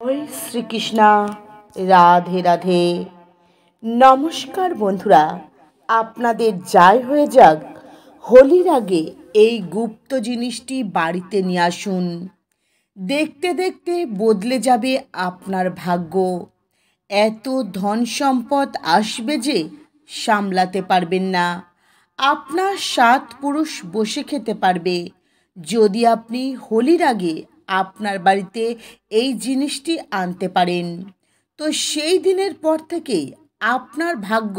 জয় শ্রীকৃষ্ণা। রাধে রাধে। নমস্কার বন্ধুরা, আপনাদের যাই হয়ে যাক, হোলির আগে এই গুপ্ত জিনিসটি বাড়িতে নিয়ে আসুন। দেখতে দেখতে বদলে যাবে আপনার ভাগ্য। এত ধন সম্পদ আসবে যে সামলাতে পারবেন না। আপনার 7 পুরুষ বসে খেতে পারবে যদি আপনি হোলির আগে আপনার বাড়িতে এই জিনিসটি আনতে পারেন। তো সেই দিনের পর থেকেই আপনার ভাগ্য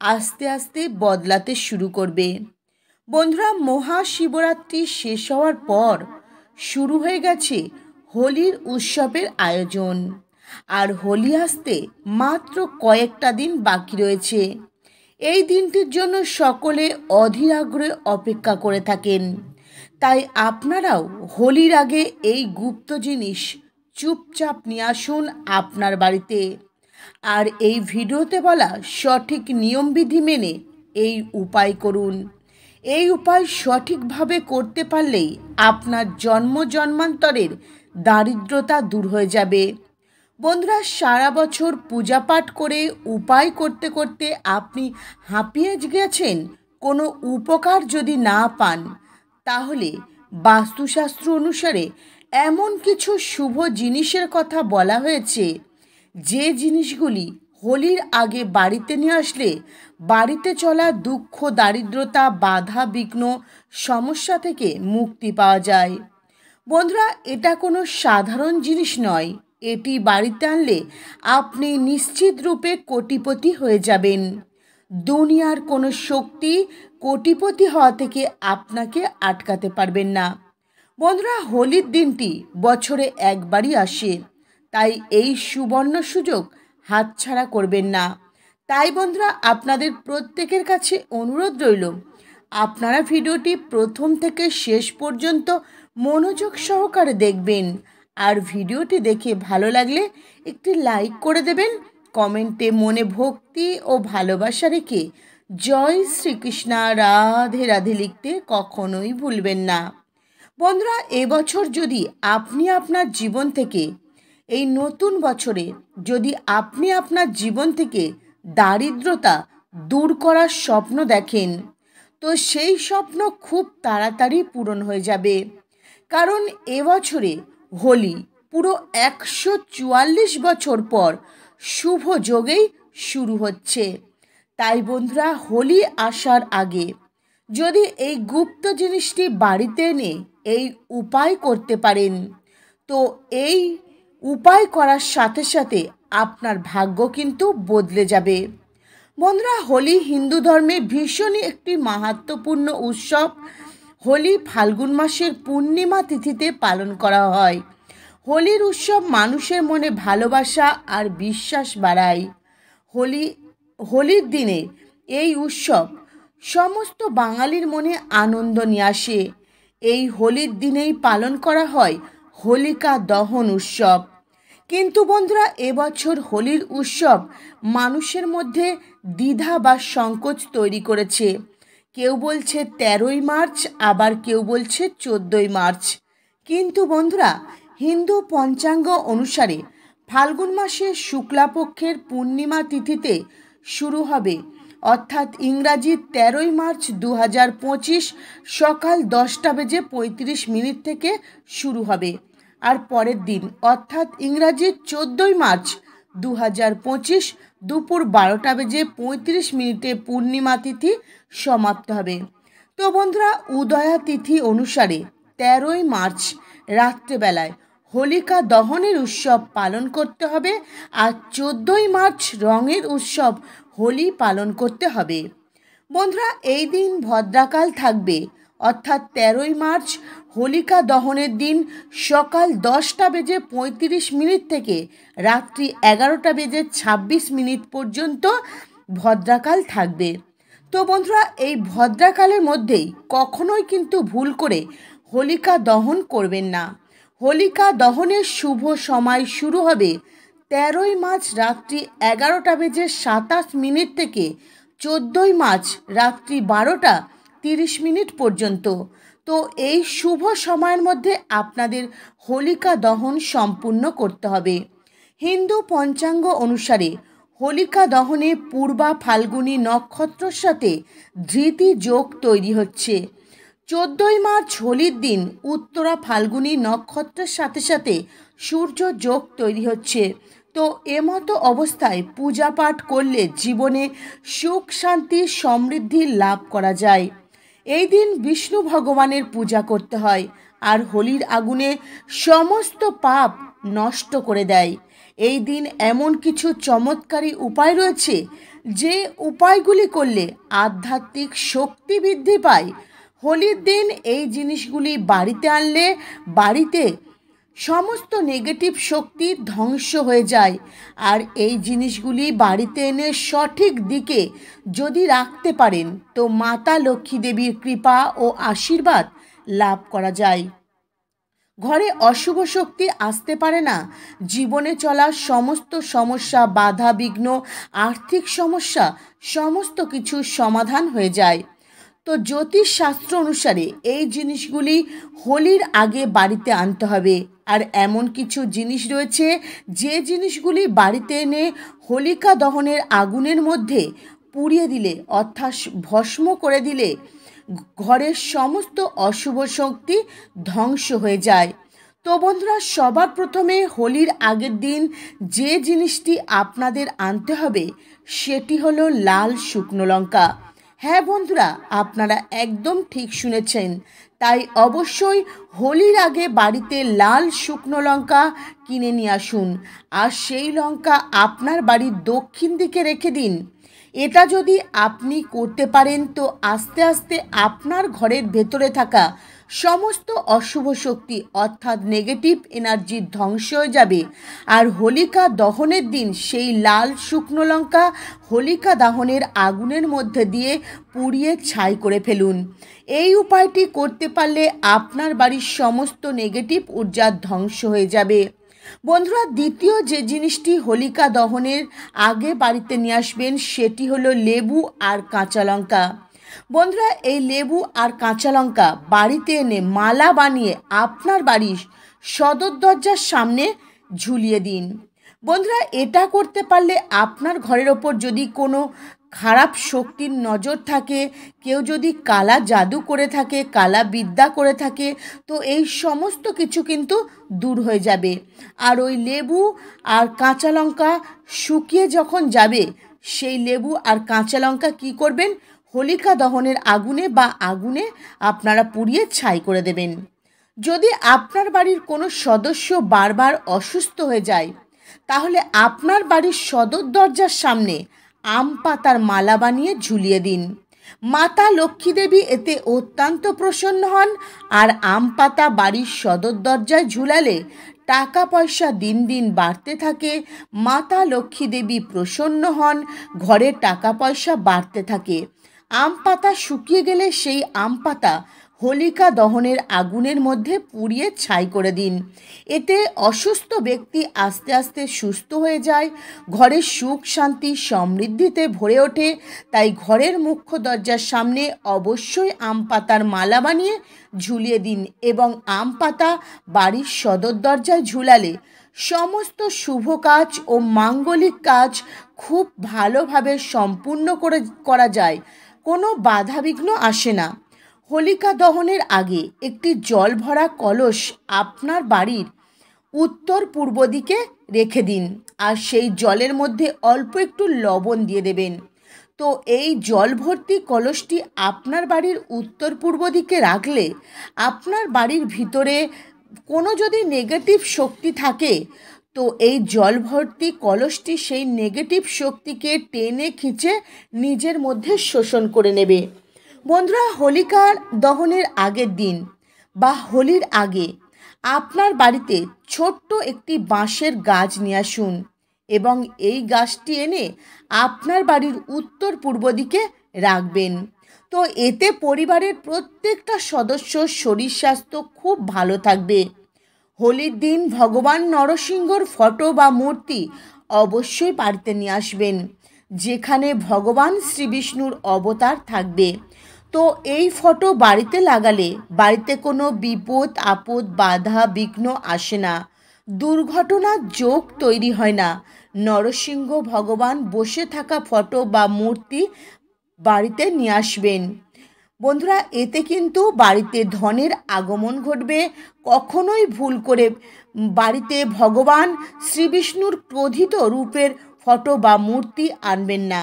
আস্তে আস্তে বদলাতে শুরু করবে। বন্ধুরা, মহাশিবরাত্রি শেষ হওয়ার পর শুরু হয়ে গেছে হোলির উৎসবের আয়োজন। আর হোলি আসতে মাত্র কয়েকটা দিন বাকি রয়েছে। এই দিনটির জন্য সকলে অধীর আগ্রহে অপেক্ষা করে থাকেন। তাই আপনারাও হোলির আগে এই গুপ্ত জিনিস চুপচাপ নিয়ে আসুন আপনার বাড়িতে। আর এই ভিডিওতে বলা সঠিক নিয়মবিধি মেনে এই উপায় করুন। এই উপায় সঠিকভাবে করতে পারলেই আপনার জন্ম জন্মান্তরের দারিদ্রতা দূর হয়ে যাবে। বন্ধুরা, সারা বছর পূজা পাঠ করে উপায় করতে করতে আপনি হাঁপিয়ে গেছেন, কোনো উপকার যদি না পান, তাহলে বাস্তুশাস্ত্র অনুসারে এমন কিছু শুভ জিনিসের কথা বলা হয়েছে যে জিনিসগুলি হোলির আগে বাড়িতে নিয়ে আসলে বাড়িতে চলা দুঃখ, দারিদ্রতা, বাধা বিঘ্ন, সমস্যা থেকে মুক্তি পাওয়া যায়। বন্ধুরা, এটা কোনো সাধারণ জিনিস নয়। এটি বাড়িতে আনলে আপনি নিশ্চিত রূপে কোটিপতি হয়ে যাবেন। দুনিয়ার কোনো শক্তি কোটিপতি হওয়া থেকে আপনাকে আটকাতে পারবেন না। বন্ধুরা, হোলির দিনটি বছরে একবারই আসে, তাই এই সুবর্ণ সুযোগ হাতছাড়া করবেন না। তাই বন্ধুরা, আপনাদের প্রত্যেকের কাছে অনুরোধ রইল, আপনারা ভিডিওটি প্রথম থেকে শেষ পর্যন্ত মনোযোগ সহকারে দেখবেন। আর ভিডিওটি দেখে ভালো লাগলে একটি লাইক করে দেবেন। কমেন্টে মনে ভক্তি ও ভালোবাসা রেখে জয় শ্রীকৃষ্ণ রাধে রাধে লিখতে কখনোই ভুলবেন না। বন্ধুরা, এবছর যদি আপনি আপনার জীবন থেকে এই নতুন বছরে যদি আপনি আপনার জীবন থেকে দারিদ্রতা দূর করার স্বপ্ন দেখেন, তো সেই স্বপ্ন খুব তাড়াতাড়ি পূরণ হয়ে যাবে। কারণ এবছরে হোলি পুরো 144 বছর পর শুভ যোগেই শুরু হচ্ছে। তাই বন্ধুরা, হোলি আসার আগে যদি এই গুপ্ত জিনিসটি বাড়িতে এনে এই উপায় করতে পারেন, তো এই উপায় করার সাথে সাথে আপনার ভাগ্য কিন্তু বদলে যাবে। বন্ধুরা, হোলি হিন্দু ধর্মে ভীষণই একটি মাহাত্ম্যপূর্ণ উৎসব। হোলি ফাল্গুন মাসের পূর্ণিমা তিথিতে পালন করা হয়। হোলির উৎসব মানুষের মনে ভালোবাসা আর বিশ্বাস বাড়ায়। হোলির দিনে এই উৎসব সমস্ত বাঙালির মনে আনন্দ নিয়ে আসে। এই হোলির দিনেই পালন করা হয় হোলিকা দহন উৎসব। কিন্তু বন্ধুরা, এবছর হোলির উৎসব মানুষের মধ্যে দ্বিধা বা সংকোচ তৈরি করেছে। কেউ বলছে 13ই মার্চ, আবার কেউ বলছে 14ই মার্চ। কিন্তু বন্ধুরা, হিন্দু পঞ্চাঙ্গ অনুসারে ফাল্গুন মাসের শুক্লাপক্ষের পূর্ণিমা তিথিতে শুরু হবে, অর্থাৎ ইংরাজি 13ই মার্চ 2025 সকাল 10:35 থেকে শুরু হবে। আর পরের দিন অর্থাৎ ইংরাজি 14ই মার্চ 2025 দুপুর 12:35 পূর্ণিমা তিথি সমাপ্ত হবে। তো বন্ধুরা, উদয়া তিথি অনুসারে 13ই মার্চ রাত্রেবেলায় হোলিকা দহনের উৎসব পালন করতে হবে, আর 14ই মার্চ রঙের উৎসব হোলি পালন করতে হবে। বন্ধুরা, এই দিন ভদ্রাকাল থাকবে, অর্থাৎ 13ই মার্চ হোলিকা দহনের দিন সকাল 10:35 থেকে রাত্রি 11:26 পর্যন্ত ভদ্রাকাল থাকবে। তো বন্ধুরা, এই ভদ্রাকালের মধ্যেই কখনোই কিন্তু ভুল করে হোলিকা দহন করবেন না। হোলিকা দহনের শুভ সময় শুরু হবে 13ই মার্চ রাত্রি 11:27 থেকে 14ই মার্চ রাত্রি 12:30 পর্যন্ত। তো এই শুভ সময়ের মধ্যে আপনাদের হোলিকা দহন সম্পূর্ণ করতে হবে। হিন্দু পঞ্চাঙ্গ অনুসারে হোলিকা দহনে পূর্বা ফাল্গুনী নক্ষত্রের সাথে ধৃতি যোগ তৈরি হচ্ছে। 14ই মার্চ হোলির দিন উত্তরা ফাল্গুনী নক্ষত্রের সাথে সাথে সূর্য যোগ তৈরি হচ্ছে। তো এমতো অবস্থায় পূজা পাঠ করলে জীবনে সুখ শান্তি সমৃদ্ধি লাভ করা যায়। এই দিন বিষ্ণু ভগবানের পূজা করতে হয় আর হোলির আগুনে সমস্ত পাপ নষ্ট করে দেয়। এই দিন এমন কিছু চমৎকারী উপায় রয়েছে যে উপায়গুলি করলে আধ্যাত্মিক শক্তি বৃদ্ধি পায়। হোলির দিন এই জিনিসগুলি বাড়িতে আনলে বাড়িতে সমস্ত নেগেটিভ শক্তি ধ্বংস হয়ে যায়। আর এই জিনিসগুলি বাড়িতে এনে সঠিক দিকে যদি রাখতে পারেন তো মাতা লক্ষ্মী দেবীর কৃপা ও আশীর্বাদ লাভ করা যায়। ঘরে অশুভ শক্তি আসতে পারে না। জীবনে চলা সমস্ত সমস্যা, বাধা বিঘ্ন, আর্থিক সমস্যা সমস্ত কিছু সমাধান হয়ে যায়। তো জ্যোতিষ শাস্ত্র অনুসারে এই জিনিসগুলি হোলির আগে বাড়িতে আনতে হবে। আর এমন কিছু জিনিস রয়েছে যে জিনিসগুলি বাড়িতে এনে হোলিকা দহনের আগুনের মধ্যে পুড়িয়ে দিলে অর্থাৎ ভস্ম করে দিলে ঘরের সমস্ত অশুভ শক্তি ধ্বংস হয়ে যায়। তো বন্ধুরা, সবার প্রথমে হোলির আগের দিন যে জিনিসটি আপনাদের আনতে হবে সেটি হলো লাল শুকনো লঙ্কা। হ্যাঁ বন্ধুরা, আপনারা একদম ঠিক শুনেছেন। তাই অবশ্যই হোলির আগে বাড়িতে লাল শুকনো লঙ্কা কিনে নিয়ে আসুন আর সেই লঙ্কা আপনার বাড়ির দক্ষিণ দিকে রেখে দিন। এটা যদি আপনি করতে পারেন তো আস্তে আস্তে আপনার ঘরের ভেতরে থাকা সমস্ত অশুভ শক্তি অর্থাৎ নেগেটিভ এনার্জি ধ্বংস হয়ে যাবে। আর হোলিকা দহনের দিন সেই লাল শুকনো লঙ্কা হোলিকা দহনের আগুনের মধ্যে দিয়ে পুড়িয়ে ছাই করে ফেলুন। এই উপায়টি করতে পারলে আপনার বাড়ির সমস্ত নেগেটিভ ঊর্জা ধ্বংস হয়ে যাবে। বন্ধুরা, দ্বিতীয় যে জিনিসটি হোলিকা দহনের আগে বাড়িতে নিয়ে আসবেন সেটি হলো লেবু আর কাঁচা লঙ্কা। বন্ধুরা, এই লেবু আর কাঁচা লঙ্কা বাড়িতে এনে মালা বানিয়ে আপনার বাড়ির সদর দরজার সামনে ঝুলিয়ে দিন। বন্ধুরা, এটা করতে পারলে আপনার ঘরের ওপর যদি কোনো খারাপ শক্তির নজর থাকে, কেউ যদি কালা জাদু করে থাকে, কালা বিদ্যা করে থাকে, তো এই সমস্ত কিছু কিন্তু দূর হয়ে যাবে। আর ওই লেবু আর কাঁচা লঙ্কা শুকিয়ে যখন যাবে, সেই লেবু আর কাঁচা লঙ্কা কী করবেন, হোলিকা দহনের আগুনে আপনারা পুড়িয়ে ছাই করে দেবেন। যদি আপনার বাড়ির কোনো সদস্য বারবার অসুস্থ হয়ে যায় তাহলে আপনার বাড়ির সদর দরজার সামনে আম পাতার মালা বানিয়ে ঝুলিয়ে দিন। মাতা লক্ষ্মী দেবী এতে অত্যন্ত প্রসন্ন হন। আর আম পাতা বাড়ির সদর দরজায় ঝুলালে টাকা পয়সা দিন দিন বাড়তে থাকে। মাতা লক্ষ্মী দেবী প্রসন্ন হন, ঘরে টাকা পয়সা বাড়তে থাকে। আম পাতা শুকিয়ে গেলে সেই আম পাতা হোলিকা দহনের আগুনের মধ্যে পুড়িয়ে ছাই করে দিন। এতে অসুস্থ ব্যক্তি আস্তে আস্তে সুস্থ হয়ে যায়, ঘরের সুখ শান্তি সমৃদ্ধিতে ভরে ওঠে। তাই ঘরের মুখ্য দরজার সামনে অবশ্যই আম পাতার মালা বানিয়ে ঝুলিয়ে দিন এবং আম পাতা বাড়ির সদর দরজায় ঝুলালে সমস্ত শুভ কাজ ও মাঙ্গলিক কাজ খুব ভালোভাবে সম্পূর্ণ করা যায়, কোনো বাধাবিঘ্ন আসে না। হোলিকা দহনের আগে একটি জল ভরা কলস আপনার বাড়ির উত্তর পূর্ব দিকে রেখে দিন আর সেই জলের মধ্যে অল্প একটু লবণ দিয়ে দেবেন। তো এই জল ভর্তি কলসটি আপনার বাড়ির উত্তর পূর্ব দিকে রাখলে আপনার বাড়ির ভিতরে কোনো যদি নেগেটিভ শক্তি থাকে তো এই জল ভর্তি কলসটি সেই নেগেটিভ শক্তিকে টেনে খিঁচে নিজের মধ্যে শোষণ করে নেবে। বন্ধুরা, হোলিকা দহনের আগের দিন বা হোলির আগে আপনার বাড়িতে ছোট্ট একটি বাঁশের গাছ নিয়ে আসুন এবং এই গাছটি এনে আপনার বাড়ির উত্তর পূর্ব দিকে রাখবেন। তো এতে পরিবারের প্রত্যেকটা সদস্যর শরীর স্বাস্থ্য খুব ভালো থাকবে। হোলির দিন ভগবান নরসিংহর ফটো বা মূর্তি অবশ্যই বাড়িতে নিয়ে আসবেন, যেখানে ভগবান শ্রী বিষ্ণুর অবতার থাকবে। তো তো এই ফটো বাড়িতে লাগালে বাড়িতে কোনো বিপদ আপদ বাধা বিঘ্ন আসে না, দুর্ঘটনার যোগ তৈরি হয় না। নরসিংহ ভগবান বসে থাকা ফটো বা মূর্তি বাড়িতে নিয়ে আসবেন। বন্ধুরা, এতে কিন্তু বাড়িতে ধনের আগমন ঘটবে। কখনোই ভুল করে বাড়িতে ভগবান শ্রীবিষ্ণুর ক্রোধিত রূপের ফটো বা মূর্তি আনবেন না।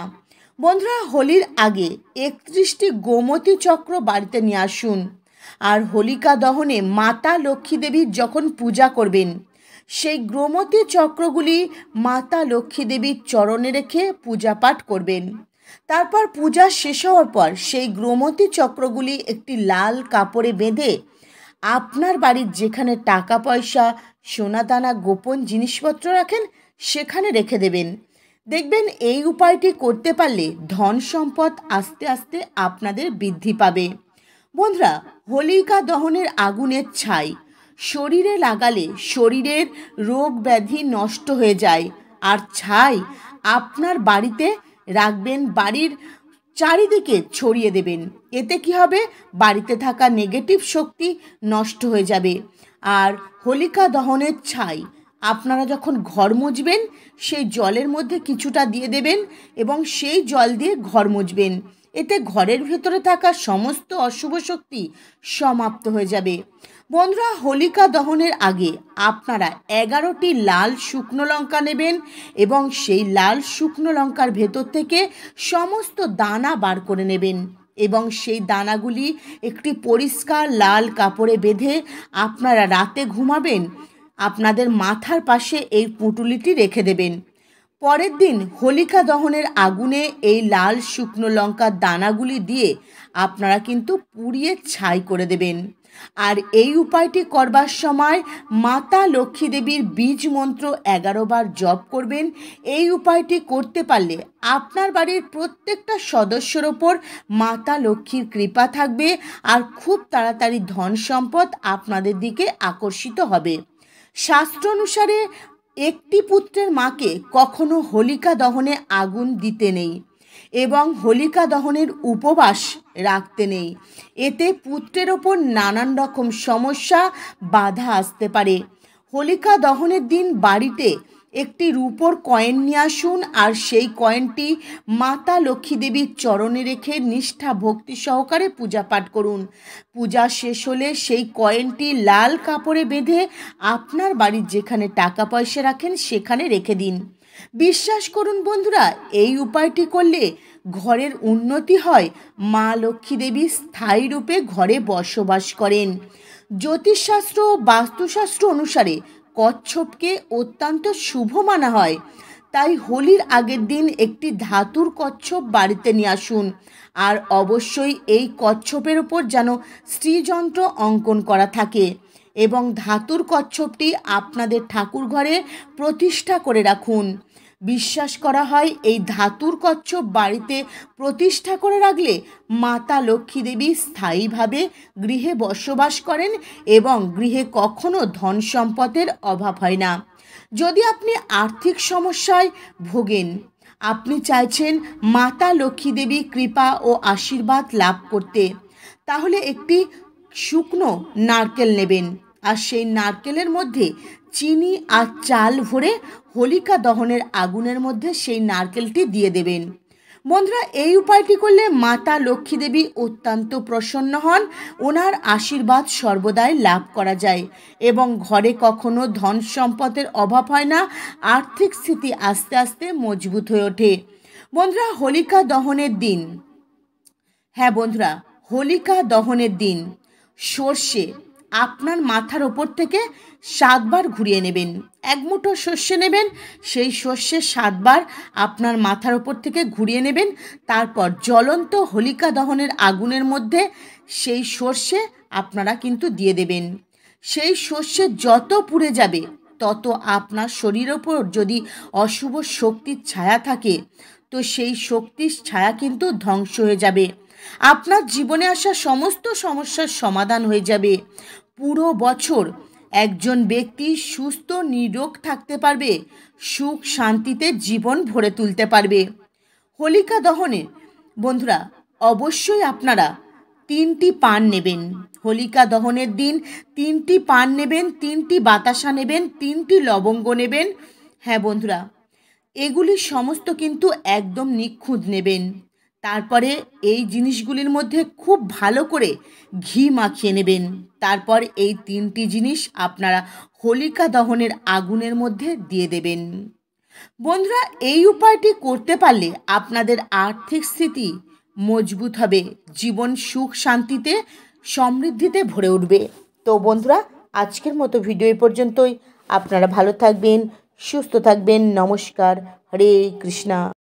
বন্ধুরা, হোলির আগে 31টি গোমতী চক্র বাড়িতে নিয়ে আসুন। আর হোলিকা দহনে মাতা লক্ষ্মী দেবীর যখন পূজা করবেন, সেই গোমতী চক্রগুলি মাতা লক্ষ্মী দেবীর চরণে রেখে পূজা পাঠ করবেন। তারপর পূজা শেষ হওয়ার পর সেই গোমতী চক্রগুলি একটি লাল কাপড়ে বেঁধে আপনার বাড়ির যেখানে টাকা পয়সা সোনাদানা গোপন জিনিসপত্র রাখেন সেখানে রেখে দেবেন। দেখবেন এই উপায়টি করতে পারলে ধন সম্পদ আস্তে আস্তে আপনাদের বৃদ্ধি পাবে। বন্ধুরা, হোলিকা দহনের আগুনের ছাই শরীরে লাগালে শরীরের রোগ ব্যাধি নষ্ট হয়ে যায়। আর ছাই আপনার বাড়িতে রাখবেন, বাড়ির চারিদিকে ছড়িয়ে দেবেন। এতে কি হবে, বাড়িতে থাকা নেগেটিভ শক্তি নষ্ট হয়ে যাবে। আর হোলিকা দহনের ছাই আপনারা যখন ঘর মুছবেন সেই জলের মধ্যে কিছুটা দিয়ে দেবেন এবং সেই জল দিয়ে ঘর মুছবেন। এতে ঘরের ভেতরে থাকা সমস্ত অশুভ শক্তি সমাপ্ত হয়ে যাবে। বন্ধুরা, হোলিকা দহনের আগে আপনারা 11টি লাল শুকনো লঙ্কা নেবেন এবং সেই লাল শুকনো লঙ্কার ভেতর থেকে সমস্ত দানা বার করে নেবেন এবং সেই দানাগুলি একটি পরিষ্কার লাল কাপড়ে বেঁধে আপনারা রাতে ঘুমাবেন আপনাদের মাথার পাশে এই পুঁটুলিটি রেখে দেবেন। পরের দিন হোলিকা দহনের আগুনে এই লাল শুকনো লঙ্কার দানাগুলি দিয়ে আপনারা কিন্তু পুড়িয়ে ছাই করে দেবেন। আর এই উপায়টি করবার সময় মাতা লক্ষ্মী দেবীর বীজ মন্ত্র 11 বার জপ করবেন। এই উপায়টি করতে পারলে আপনার বাড়ির প্রত্যেকটা সদস্যর ওপর মাতা লক্ষ্মীর কৃপা থাকবে আর খুব তাড়াতাড়ি ধন সম্পদ আপনাদের দিকে আকর্ষিত হবে। শাস্ত্র অনুসারে একটি পুত্রের মাকে কখনো হোলিকা দহনে আগুন দিতে নেই এবং হোলিকা দহনের উপবাস রাখতে নেই। এতে পুত্রের ওপর নানান রকম সমস্যা বাধা আসতে পারে। হোলিকা দহনের দিন বাড়িতে একটি রূপোর কয়েন নিয়ে আসুন আর সেই কয়েনটি মাতা লক্ষ্মী দেবীর চরণে রেখে নিষ্ঠা ভক্তি সহকারে পূজা পাঠ করুন। পূজা শেষ হলে সেই কয়েনটি লাল কাপড়ে বেঁধে আপনার বাড়ির যেখানে টাকা পয়সা রাখেন সেখানে রেখে দিন। বিশ্বাস করুন বন্ধুরা, এই উপায়টি করলে ঘরের উন্নতি হয়। মা লক্ষ্মী দেবী স্থায়ী রূপে ঘরে বসবাস করেন। জ্যোতিষশাস্ত্র ও বাস্তুশাস্ত্র অনুসারে কচ্ছপকে অত্যন্ত শুভ মানা হয়। তাই হোলির আগের দিন একটি ধাতুর কচ্ছপ বাড়িতে নিয়ে আসুন আর অবশ্যই এই কচ্ছপের ওপর যেন শ্রীযন্ত্র অঙ্কন করা থাকে এবং ধাতুর কচ্ছপটি আপনাদের ঠাকুর ঘরে প্রতিষ্ঠা করে রাখুন। বিশ্বাস করা হয় এই ধাতুর কচ্ছপ বাড়িতে প্রতিষ্ঠা করে রাখলে মাতা লক্ষ্মী দেবী স্থায়ীভাবে গৃহে বসবাস করেন এবং গৃহে কখনো ধন সম্পদের অভাব হয় না। যদি আপনি আর্থিক সমস্যায় ভোগেন, আপনি চাইছেন মাতা লক্ষ্মী দেবী কৃপা ও আশীর্বাদ লাভ করতে, তাহলে একটি শুকনো নারকেল নেবেন আর সেই নারকেলের মধ্যে চিনি আর চাল ভরে হোলিকা দহনের আগুনের মধ্যে সেই নারকেলটি দিয়ে দেবেন। বন্ধুরা, এই উপায়টি করলে মাতা লক্ষ্মী দেবী অত্যন্ত প্রসন্ন হন, ওনার আশীর্বাদ সর্বদাই লাভ করা যায় এবং ঘরে কখনো ধন সম্পদের অভাব হয় না, আর্থিক স্থিতি আস্তে আস্তে মজবুত হয়ে ওঠে। বন্ধুরা, হোলিকা দহনের দিন, হ্যাঁ বন্ধুরা, হোলিকা দহনের দিন সর্ষে আপনার মাথার ওপর থেকে 7 বার ঘুরিয়ে নেবেন। এক মুঠো সর্ষে নেবেন, সেই সর্ষে 7 বার আপনার মাথার ওপর থেকে ঘুরিয়ে নেবেন। তারপর জ্বলন্ত হোলিকা দহনের আগুনের মধ্যে সেই সর্ষে আপনারা কিন্তু দিয়ে দেবেন। সেই সর্ষে যত পুড়ে যাবে তত আপনার শরীরের ওপর যদি অশুভ শক্তির ছায়া থাকে তো সেই শক্তির ছায়া কিন্তু ধ্বংস হয়ে যাবে। আপনার জীবনে আসা সমস্ত সমস্যার সমাধান হয়ে যাবে। পুরো বছর একজন ব্যক্তি সুস্থ নিরোগ থাকতে পারবে, সুখ শান্তিতে জীবন ভরে তুলতে পারবে। হোলিকা দহনে বন্ধুরা অবশ্যই আপনারা 3টি পান নেবেন। হোলিকা দহনের দিন 3টি পান নেবেন, 3টি বাতাসা নেবেন, 3টি লবঙ্গ নেবেন। হ্যাঁ বন্ধুরা, এগুলি সমস্ত কিন্তু একদম নিখুঁত নেবেন। তারপরে এই জিনিসগুলির মধ্যে খুব ভালো করে ঘি মাখিয়ে নেবেন। তারপর এই 3টি জিনিস আপনারা হোলিকা দহনের আগুনের মধ্যে দিয়ে দেবেন। বন্ধুরা, এই উপায়টি করতে পারলে আপনাদের আর্থিক স্থিতি মজবুত হবে, জীবন সুখ শান্তিতে সমৃদ্ধিতে ভরে উঠবে। তো বন্ধুরা, আজকের মতো ভিডিও এই পর্যন্তই। আপনারা ভালো থাকবেন, সুস্থ থাকবেন। নমস্কার। হরে কৃষ্ণা।